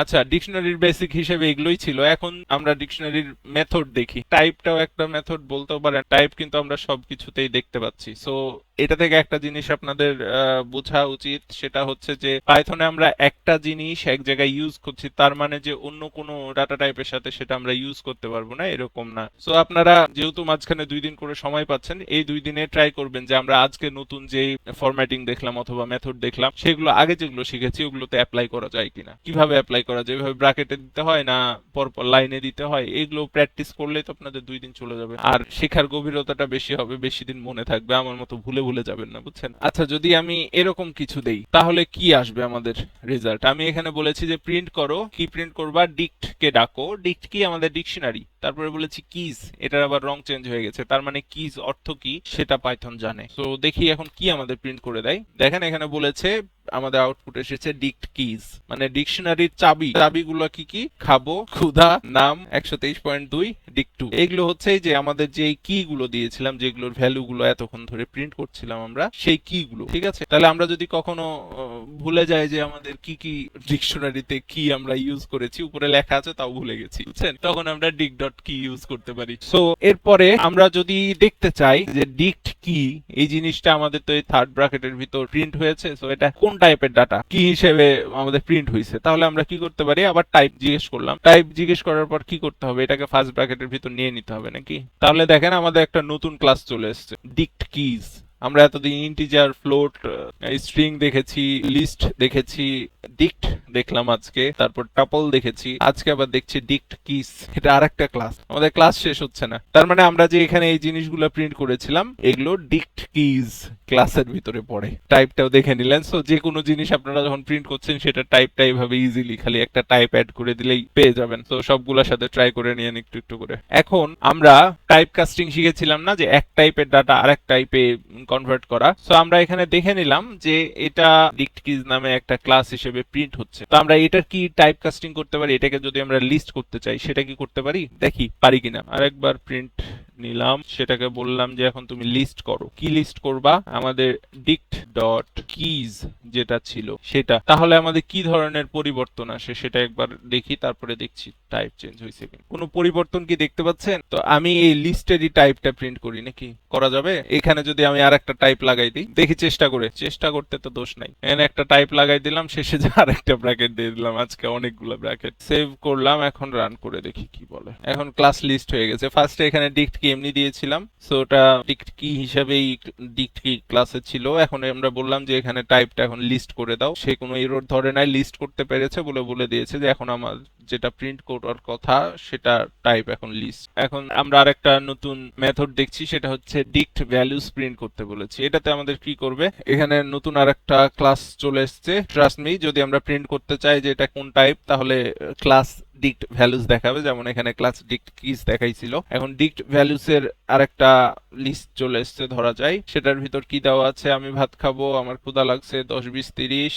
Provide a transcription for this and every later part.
আচ্ছা, ডিকশনারির বেসিক হিসেবে এগুলোই ছিল। এখন আমরা ডিকশনারির মেথড দেখি। টাইপটাও একটা মেথড বলতেও পারেন, টাইপ কিন্তু আমরা সবকিছুতেই দেখতে পাচ্ছি। সো এটা থেকে একটা জিনিস আপনাদের বোঝা উচিত, সেটা হচ্ছে যে পাইথনে আমরা একটা জিনিস এক জায়গায় ইউজ করছি, তার মানে যে অন্য কোনো ডাটা টাইপের সাথে সেটা আমরা ইউজ করতে পারবো না, এরকম না। সো আপনারা যেহেতু মাঝখানে 2 দিন করে সময় পাচ্ছেন, এই 2 দিনে ট্রাই করবেন যে আমরা আজকে নতুন যে ফরম্যাটিং দেখলাম অথবা মেথড দেখলাম, সেগুলো আগে যেগুলো শিখেছি ওগুলোতে অ্যাপ্লাই করা যায় কিনা, কিভাবে অ্যাপ্লাই করা যায়, এভাবে ব্র্যাকেটে দিতে হয় না পরপর লাইনে দিতে হয়, এগুলো প্র্যাকটিস করলে তো আপনাদের 2 দিন চলে যাবে। আর শেখার গভীরতাটা বেশি হবে, বেশি দিন মনে থাকবে, আমার মতো ভুলে ভুলে যাবেন না, বুঝছেন? আচ্ছা, যদি আমি এরকম কিছু দেই তাহলে কি আসবে আমাদের রেজাল্ট? আমি এখানে বলেছি যে প্রিন্ট করো, কি প্রিন্ট করবা? ডিক্ট কে ডাকো। ডিক্ট কি? আমাদের ডিকশনারি। তারপরে বলেছি কিজ, এটার আবার রং চেঞ্জ হয়ে গেছে, তার মানে কিজ অর্থ কি সেটা পাইথন জানে। তো দেখি এখন কি আমাদের প্রিন্ট করে দেয়। দেখেন এখানে বলেছে আমাদের আউটপুট এসেছে ডিক্ট কিজ, মানে ডিকশনারির চাবি। চাবিগুলো কি কি? খাবো, ক্ষুধা, নাম, 123.2, ডিক2। এগুলো হচ্ছে যে আমাদের যে কি গুলো দিয়েছিলাম, যেগুলোর ভ্যালু গুলো এতক্ষণ ধরে প্রিন্ট করছিলাম আমরা, সেই কি গুলো। ঠিক আছে, তাহলে আমরা যদি কখনো ভুলে যাই যে আমাদের কি কি ডিকশনারিতে কি আমরা ইউজ করেছি, উপরে লেখা আছে তাও ভুলে গেছি, বুঝছেন, তখন আমরা ডিক ডট কি ইউজ করতে পারি। সো এরপরে আমরা যদি দেখতে চাই যে ডিক্ট কি, এই জিনিসটা আমাদের তো এই থার্ড ব্র্যাকেটের ভিতর প্রিন্ট হয়েছে, সো এটা কোন টাইপের ডাটা কি হিসেবে আমাদের প্রিন্ট হয়েছে, তাহলে আমরা কি করতে পারি? আবার টাইপ জিজ্ঞেস করলাম। টাইপ জিজ্ঞেস করার পর কি করতে হবে? এটাকে ফার্স্ট ব্র্যাকেটের ভিতর নিয়ে নিতে হবে নাকি? তাহলে দেখেন আমাদের একটা নতুন ক্লাস চলে এসেছে, ডিক্ট কিজ। আমরা এতদিন ইন্টিজার, ফ্লোট, স্ট্রিং দেখেছি, লিস্ট দেখেছি, ডিক্ট দেখলাম আজকে, তারপর টাপল দেখেছি, আজকে আবার দেখছি ডিক্ট কিস। এটা আরেকটা ক্লাস, আমাদের ক্লাস শেষ হচ্ছে না। তার মানে আমরা যে এখানে এই জিনিসগুলো প্রিন্ট করেছিলাম এগুলো ডিক্ট কিজ ক্লাসের ভিতরে পড়ে। টাইপটাও দেখে নিলেন। সো যে কোনো জিনিস আপনারা যখন প্রিন্ট করছেন সেটা টাইপটা এইভাবে ইজিলি খালি একটা টাইপ অ্যাড করে দিলেই পেয়ে যাবেন। তো সবগুলোর সাথে ট্রাই করে নিয়ে একটু একটু করে। এখন আমরা টাইপ কাস্টিং শিখেছিলাম না, যে এক টাইপের ডাটা আরেক টাইপে কনভার্ট করা। সো আমরা এখানে দেখে নিলাম যে এটা ডিক্ট কিজ নামে একটা ক্লাস হিসেবে প্রিন্ট হচ্ছে। তো আমরা এটার কি টাইপ কাস্টিং করতে পারি? এটাকে যদি আমরা লিস্ট করতে চাই সেটা কি করতে পারি? দেখি পারি কিনা। আরেকবার প্রিন্ট নিলাম, সেটাকে বললাম যে এখন তুমি লিস্ট করো। কি লিস্ট করবা? আমাদের ডিক্ট ডট কিজ যেটা ছিল সেটা। তাহলে আমাদের কি ধরনের পরিবর্তন আসে সেটা একবার দেখি, তারপরে দেখছি টাইপ চেঞ্জ হয়েছে কিনা। কোনো পরিবর্তন কি দেখতে পাচ্ছেন? তো আমি এই লিস্টেরই টাইপটা প্রিন্ট করি নাকি? করা যাবে। এখানে যদি আমি আর একটা টাইপ লাগাই দিই, দেখি চেষ্টা করে, চেষ্টা করতে তো দোষ নাই। এখানে একটা টাইপ লাগাই দিলাম, শেষে যে আরেকটা ব্র্যাকেট দিয়ে দিলাম, আজকে অনেকগুলো ব্র্যাকেট। সেভ করলাম, এখন রান করে দেখি কি বলে। এখন ক্লাস লিস্ট হয়ে গেছে। ফার্স্টে এখানে ডিক্ট কি এমনি দিয়েছিলাম, সো ওটা ডিক্ট কি হিসাবেই ডিক্ট কি ক্লাসে ছিল। এখন আমরা বললাম যে এখানে টাইপটা এখন লিস্ট করে দাও। সে কোনো এরর ধরে নাই, লিস্ট করতে পেরেছে বলে বলে দিয়েছে যে এখন আমার যেটা প্রিন্ট করার কথা সেটা টাইপ এখন লিস্ট। এখন আমরা আরেকটা নতুন মেথড দেখছি, সেটা হচ্ছে ডিক্ট ভ্যালুস প্রিন্ট করতে বলেছি। এটাতে আমাদের কি করবে? এখানে নতুন আরেকটা ক্লাস চলে এসেছে, ট্রাস্ট মি। যদি আমরা প্রিন্ট করতে চাই যে এটা কোন টাইপ, তাহলে ক্লাস ডিক্ট ভ্যালুস দেখাবে, যেমন এখানে ক্লাস ডিক্ট কিজ দেখাইছিল। এখন ডিক্ট ভ্যালুস এর আরেকটা লিস্ট চলে এসেছে ধরা যায়, সেটার ভিতর কি দেওয়া আছে? আমি ভাত খাবো, আমার ক্ষুধা লাগছে, 10 20 30,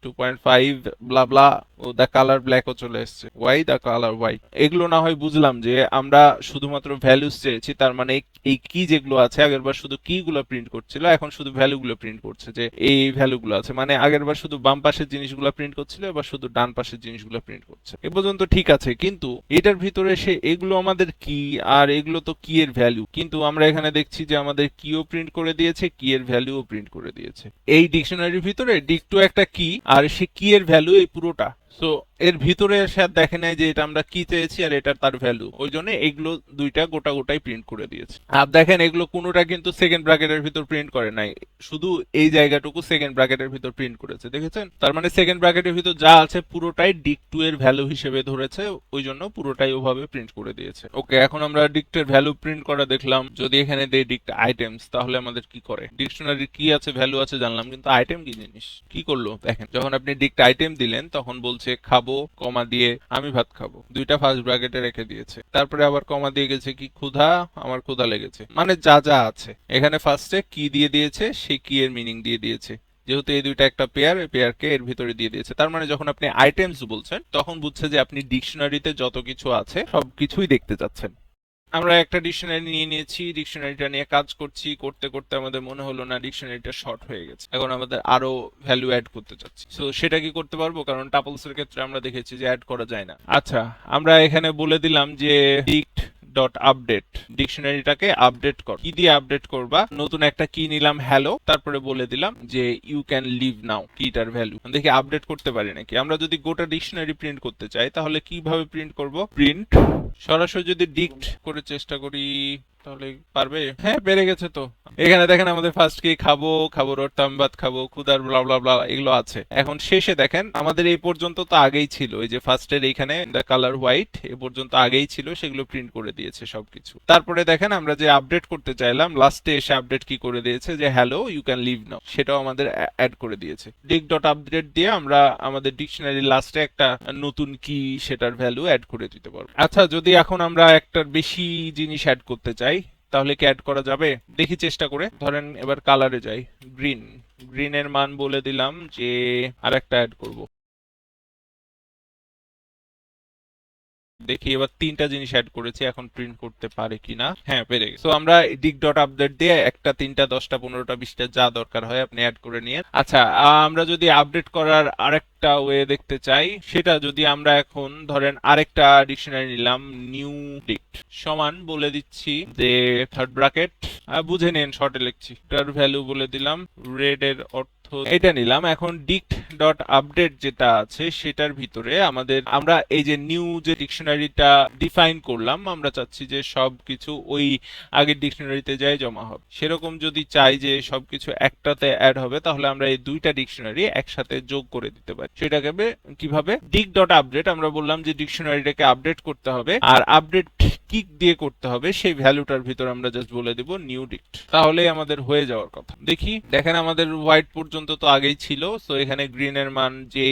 2.5, ব্লা ব্লা। ও দ্য কালার ব্ল্যাক ও চলে এসেছে, ওয়াই দ্য কালার হোয়াইট। এগুলো না হয় বুঝলাম যে আমরা শুধুমাত্র ভ্যালুস চেয়েছি, তার মানে এই কি যেগুলো আছে, আগেরবার শুধু কি গুলো প্রিন্ট করছিল, এখন শুধু ভ্যালু গুলো প্রিন্ট করছে, যে এই ভ্যালু গুলো আছে। মানে আগেরবার শুধু বাম পাশের জিনিসগুলো প্রিন্ট করছিল, এবার শুধু ডান পাশের জিনিসগুলো প্রিন্ট করছে। এ পর্যন্ত ঠিক আছে, কিন্তু এটার ভিতরে এসে এগুলো আমাদের কি, আর এগুলো তো কি এর ভ্যালু, কিন্তু আমরা এখানে দেখছি যে আমাদের কিও প্রিন্ট করে দিয়েছে, কি এর ভ্যালুও প্রিন্ট করে দিয়েছে। এই ডিকশনারির ভিতরে ডিক্ট একটা কি, আর সে কি এর ভ্যালু এই পুরোটা। সো এর ভিতরে সে দেখে নেয় যে এটা আমরা কি চেয়েছি আর এটা তার ভ্যালু, ওই জন্য এগুলো দুইটা গোটা গোটাই প্রিন্ট করে দিয়েছে। আর দেখেন এগুলো কোনোটা কিন্তু সেকেন্ড ব্র্যাকেটের ভিতর প্রিন্ট করে নাই, শুধু এই জায়গাটুকু সেকেন্ড ব্র্যাকেটের ভিতর প্রিন্ট করেছে, দেখেছেন? তার মানে সেকেন্ড ব্র্যাকেটের ভিতর যা আছে পুরোটাই ডিক্ট এর ভ্যালু হিসেবে ধরেছে, ওই জন্য পুরোটাই ওভাবে প্রিন্ট করে দিয়েছে। ওকে, এখন আমরা ডিক্টের ভ্যালু প্রিন্ট করা দেখলাম। যদি এখানে দেই ডিক্ট আইটেমস, তাহলে আমাদের কি করে? ডিকশনারি কি আছে, ভ্যালু আছে জানলাম, কিন্তু আইটেম কি জিনিস? কি করলো দেখেন, যখন আপনি ডিক্ট আইটেম দিলেন তখন বলছে খাবো, কমা দিয়ে আমি ভাত খাবো, দুইটা ফার্স্ট ব্র্যাকেটে রেখে দিয়েছে। তারপরে আবার কমা দিয়ে গেছে কি, ক্ষুধা, আমার ক্ষুধা লেগেছে। মানে যা যা আছে এখানে ফার্স্টে কি দিয়ে দিয়েছে, সেই কি এর মিনিং দিয়ে দিয়েছে। যেহেতু এই দুইটা একটা পেয়ার, এই পেয়ারকে এর ভিতরে দিয়ে দিয়েছে। তার মানে যখন আপনি আইটেমস বলছেন তখন বুঝছে যে আপনি ডিকশনারিতে যত কিছু আছে সবকিছুই দেখতে চাচ্ছেন। আমরা একটা ডিকশনারি নিয়ে নিয়েছি, ডিকশনারিটা নিয়ে কাজ করছি, করতে করতে আমাদের মনে হলো না ডিকশনারিটা শর্ট হয়ে গেছে, এখন আমাদের আরো ভ্যালু অ্যাড করতে চাচ্ছি। সো সেটা কি করতে পারবো? কারণ টাপলস এর ক্ষেত্রে আমরা দেখেছি যে অ্যাড করা যায় না। আচ্ছা, আমরা এখানে বলে দিলাম যে dict ডট আপডেট, ডিকশনারিটাকে আপডেট কর। কি দিয়ে আপডেট করবা? নতুন একটা কি নিলাম হ্যালো, তারপরে বলে দিলাম যে ইউ ক্যান লিভ নাও, কিটার ভ্যালু দেখি আপডেট করতে পারি নাকি। আমরা যদি গোটা ডিকশনারি প্রিন্ট করতে চাই তাহলে কিভাবে প্রিন্ট করব? প্রিন্ট সরাসরি যদি ডিক্ট করে চেষ্টা করি তাহলে পারবে? হ্যাঁ, পেরে গেছে তো। এখানে দেখেন আমাদের ফার্স্ট কি খাবো, খাবো রোটাম ভাত খাবো, ক্ষুধার ব্লা ব্লা ব্লা এগুলো আছে। এখন শেষে দেখেন আমাদের এই পর্যন্ত তো আগেই ছিল, এই যে ফার্স্টের এইখানে দ্য কালার হোয়াইট এ পর্যন্ত আগেই ছিল, সেগুলো প্রিন্ট করে দিয়েছে সবকিছু। তারপরে দেখেন আমরা যে আপডেট করতে চাইলাম লাস্টে এসে আপডেট কি করে দিয়েছে যে হ্যালো ইউ ক্যান লিভ নাও, সেটাও আমাদের অ্যাড করে দিয়েছে। ডিক ডট আপডেট দিয়ে আমরা আমাদের ডিকশনারি লাস্টে একটা নতুন কি সেটার ভ্যালু অ্যাড করে দিতে পারবো। আচ্ছা, যদি এখন আমরা একটার বেশি জিনিস অ্যাড করতে চাই তাহলে কি অ্যাড করা যাবে? দেখি চেষ্টা করে। ধরেন এবার কালারে যাই, গ্রিন, গ্রিনের মান বলে দিলাম যে আরেকটা অ্যাড করব। দেখি এবার তিনটা জিনিস অ্যাড করেছি, এখন প্রিন্ট করতে পারে কিনা। হ্যাঁ, পেরে গেছে। তো আমরা ডিক ডট আপডেট দিয়ে একটা, তিনটা, 10টা, 15টা, 20টা যা দরকার হয় আপনি অ্যাড করে নিয়ে। আচ্ছা, আমরা যদি আপডেট করার আরেকটা ওয়ে দেখতে চাই, সেটা যদি আমরা এখন ধরেন আরেকটা ডিকশনারি নিলাম, নিউ ডিক্ট সমান বলে দিচ্ছি যে থার্ড ব্র্যাকেট, বুঝে নিন শর্টে লিখছি, এটার ভ্যালু বলে দিলাম রেড এর অর্থ এটা নিলাম। এখন ডিক্ট ডট আপডেট যেটা আছে সেটার ভিতরে আমরা এই যে নিউ যে ডিকশনারিটা ডিফাইন করলাম, আমরা চাচ্ছি যে সবকিছু ওই আগের ডিকশনারিতে যাই জমা হবে। সেরকম যদি চাই যে সবকিছু একটাতে অ্যাড হবে তাহলে আমরা এই দুইটা ডিকশনারি একসাথে যোগ করে দিতে পারি। সেটাকে কিভাবে? ডিক ডট আপডেট, আমরা বললাম যে ডিকশনারিটাকে আপডেট করতে হবে, আর আপডেট কিক দিয়ে করতে হবে, সেই ভ্যালুটার ভিতর আমরা জাস্ট বলে দিব নিউ ডিক্ট, তাহলে আমাদের হয়ে যাওয়ার কথা। দেখি, দেখেন আমাদের হোয়াইট পর্যন্ত তো আগেই ছিল, তো এখানে গ্রিন এর মান যে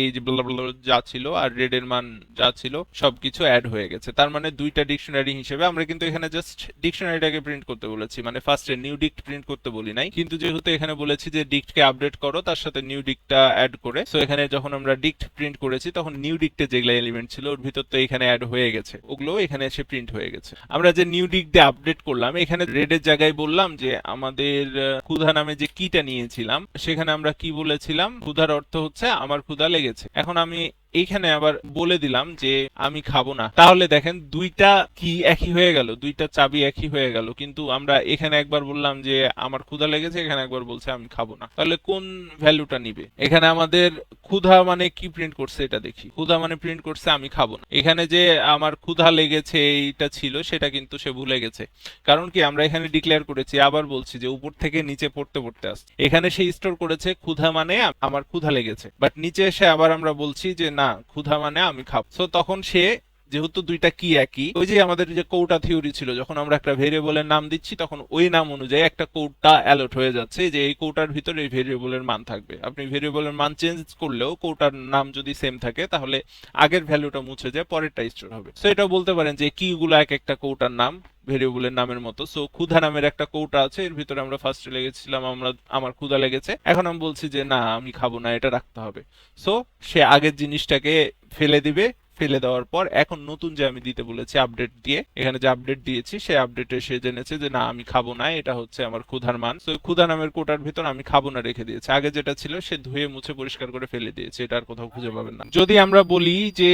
যা ছিল আর রেড এর মান যা ছিল সবকিছু অ্যাড হয়ে গেছে। তার মানে দুইটা ডিকশনারি হিসেবে আমরা কিন্তু এখানে জাস্ট ডিকশনারিটাকে প্রিন্ট করতে বলেছি, মানে ফার্স্টে নিউ ডিক্ট প্রিন্ট করতে বলি নাই। কিন্তু যেহেতু এখানে বলেছি যে ডিক্টকে আপডেট করো, তার সাথে নিউ ডিক্টটা অ্যাড করে, সো এখানে যখন আমরা ডিক্ট প্রিন্ট করেছি তখন নিউ ডিক্টে যেগুলো এলিমেন্ট ছিল ওর ভিতর তো এখানে অ্যাড হয়ে গেছে, ওগুলো এখানে এসে প্রিন্ট হয়ে গেছে। আমরা যে নিউ ডিক্ট দিয়ে আপডেট করলাম, এখানে রেডের জায়গায় বললাম যে আমাদের ক্ষুধা নামে যে কিটা নিয়েছিলাম সেখানে আমরা কি বলেছিলাম, ক্ষুধার অর্থ হচ্ছে আমার ক্ষুধা লেগেছে। এখন আমি এইখানে আবার বলে দিলাম যে আমি খাবো না, তাহলে দেখেন দুইটা কি একই হয়ে গেল, দুইটা চাবি একই হয়ে গেল। কিন্তু আমরা এখানে একবার বললাম যে আমার ক্ষুধা লেগেছে, এখানে একবার বলছে আমি খাবো না, তাহলে কোন ভ্যালুটা নিবে? এখানে আমাদের ক্ষুধা মানে কি প্রিন্ট করছে এটা দেখি, ক্ষুধা মানে প্রিন্ট করছে আমি খাবো না। এখানে যে আমার ক্ষুধা লেগেছে এইটা ছিল সেটা কিন্তু সে ভুলে গেছে, কারণ কি আমরা এখানে ডিক্লেয়ার করেছি, আবার বলছি যে উপর থেকে নিচে পড়তে পড়তে আসছে। এখানে সে স্টোর করেছে ক্ষুধা মানে আমার ক্ষুধা লেগেছে, বাট নিচে এসে আবার আমরা বলছি যে না, ক্ষুধা মানে আমি খাবো। সো তখন সে, যেহেতু দুইটা কি একই, ওই যে আমাদের যে কোটা থিওরি ছিল, যখন আমরা একটা ভেরিয়েবলের নাম দিচ্ছি তখন ওই নাম অনুযায়ী একটা কোডটা অ্যালট হয়ে যাচ্ছে যে এই কোটার ভিতরে এই ভেরিয়েবলের মান থাকবে। আপনি ভেরিয়েবলের মান চেঞ্জ করলেও কোটার নাম যদি সেম থাকে তাহলে আগের ভ্যালুটা মুছে যায়, পরেরটা স্টোর হবে। সো এটাও বলতে পারেন যে কি গুলো এক একটা কোটার নাম, ভেরিয়েবলের নামের মতো। সো ক্ষুধা নামের একটা কোটা আছে, এর ভিতরে আমরা ফার্স্টে লেগেছিলাম আমার ক্ষুধা লেগেছে, এখন আমি বলছি যে না আমি খাবো না, এটা রাখতে হবে। সো সে আগের জিনিসটাকে ফেলে দিবে, ফেলে দেওয়ার পর এখন নতুন যে আমি দিতে বলেছি আপডেট দিয়ে, এখানে যে আপডেট দিয়েছি সেই আপডেটে সে জেনেছে যে না আমি খাবো না, এটা হচ্ছে আমার ক্ষুধার মান। তো ক্ষুধা নামের কোটার ভিতর আমি খাবো না রেখে দিয়েছে, আগে যেটা ছিল সে ধুয়ে মুছে পরিষ্কার করে ফেলে দিয়েছে, এটা আর কোথাও খুঁজে পাবেন না। যদি আমরা বলি যে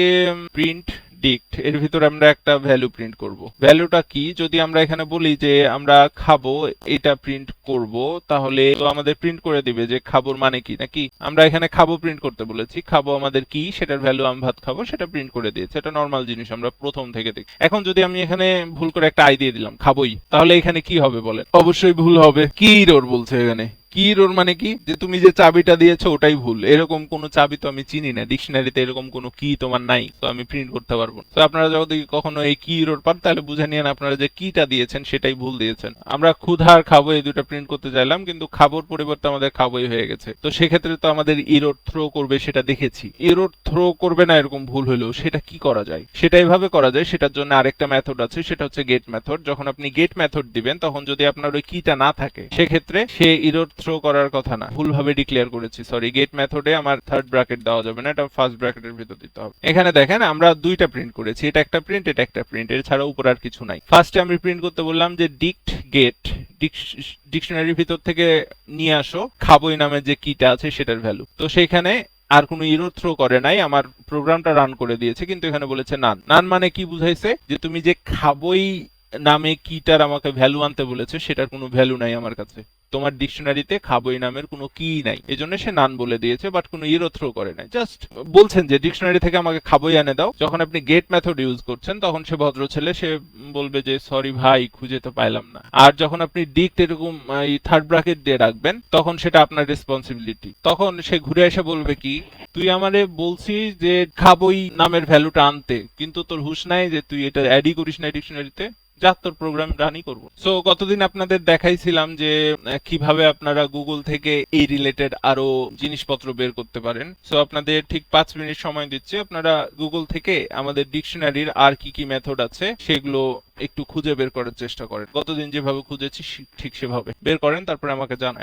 প্রিন্ট ডিক্ট, এর ভিতরে আমরা একটা ভ্যালু প্রিন্ট করব, ভ্যালুটা কি? যদি আমরা এখানে বলি যে আমরা খাবো, এটা প্রিন্ট করব, তাহলে তো আমাদের প্রিন্ট করে দিবে যে খাবোর মানে কি, নাকি? আমরা এখানে খাবো প্রিন্ট করতে বলেছি, খাবো আমাদের কি, সেটার ভ্যালু আমি ভাত খাবো, সেটা প্রিন্ট করে দিয়েছে। এটা নরমাল জিনিস, আমরা প্রথম থেকে দেখি। এখন যদি আমি এখানে ভুল করে একটা আই দিয়ে দিলাম খাবোই, তাহলে এখানে কি হবে বলেন? অবশ্যই ভুল হবে। কি এরর বলছে এখানে? কি এরর মানে কি? যে তুমি যে চাবিটা দিয়েছো ওটাই ভুল। এরকম কোনো চাবি তো আমি চিনি না, ডিকশনারিতে এরকম কোনো কি তোমার নাই, তো আমি প্রিন্ট করতে পারবো না। তো আপনারা যদি কখনো এই কি এরর পান তাহলে বুঝে নিয়েন আপনারা যে কিটা দিয়েছেন সেটাই ভুল দিয়েছেন। আমরা ক্ষুধা আর খাবো এই দুটো প্রিন্ট করতে চাইলাম, কিন্তু খাবোর পরিবর্তে আমাদের খাবোই হয়ে গেছে। তো সেক্ষেত্রে তো আমাদের এরর থ্রো করবে, সেটা দেখেছি। এরর থ্রো করবে না এরকম ভুল হলো, সেটা কি করা যায়? সেটা এইভাবে করা যায়, সেটার জন্য আরেকটা মেথড আছে, সেটা হচ্ছে গেট মেথড। যখন আপনি গেট মেথড দিবেন তখন যদি আপনার ওই কিটা না থাকে সেক্ষেত্রে সে এরর থ্রো করার কথা না, ভুলভাবে ডিক্লেয়ার করেছি, সরি। গেট মেথডে আমার থার্ড ব্র্যাকেট দেওয়া যাবে না, এটা ফার্স্ট ব্র্যাকেটের ভিতর দিতে হবে। এখানে দেখেন আমরা দুইটা প্রিন্ট করেছি, এটা একটা প্রিন্ট, এটা একটা প্রিন্ট, এর ছাড়া উপর আর কিছু নাই। ফার্স্টে আমি প্রিন্ট করতে বললাম যে ডিক্ট গেট, ডিকশনারির ভিতর থেকে নিয়ে আসো খাবই নামের যে কিটা আছে সেটার ভ্যালু। তো সেইখানে আর কোনো ইরর থ্রো করে নাই, আমার প্রোগ্রামটা রান করে দিয়েছে, কিন্তু এখানে বলেছে নান। নান মানে কি বুঝাইছে, যে তুমি যে খাবই নামে কিটার আমাকে ভ্যালু আনতে বলেছে সেটার কোনো ভ্যালু নাই আমার কাছে, তোমার ডিকশনারিতে খাবই নামের কোনো কি নাই, এজন্য সে নান বলে দিয়েছে, বাট কোনো ইরর থ্রো করে নাই। জাস্ট বলছেন যে ডিকশনারি থেকে আমাকে খাবই এনে দাও। যখন আপনি গেট মেথড ইউজ করছেন তখন সে ভদ্র ছেলে, সে বলবে যে সরি ভাই, খুঁজে তো পাইলাম না। আর যখন আপনি ডিক্ট এরকম থার্ড ব্র্যাকেট দিয়ে রাখবেন তখন সেটা আপনার রেসপন্সিবিলিটি। তখন সে ঘুরে এসে বলবে কি, তুই আমারে বলছিস যে খাবই নামের ভ্যালুটা আনতে, কিন্তু তোর হুঁশ নাই যে তুই এটা অ্যাডই করিস না ডিকশনারিতে, যা তোর প্রোগ্রাম রানই করবো। সো গতদিন আপনাদের দেখাইছিলাম যে কিভাবে আপনারা গুগল থেকে এই রিলেটেড আরো জিনিসপত্র বের করতে পারেন। সো আপনাদের ঠিক 5 মিনিট সময় দিচ্ছি, আপনারা গুগল থেকে আমাদের ডিকশনারির আর কি কি মেথড আছে সেগুলো একটু খুঁজে বের করার চেষ্টা করেন। গতদিন যেভাবে খুঁজেছি ঠিক সেভাবে বের করেন, তারপরে আমাকে জানান।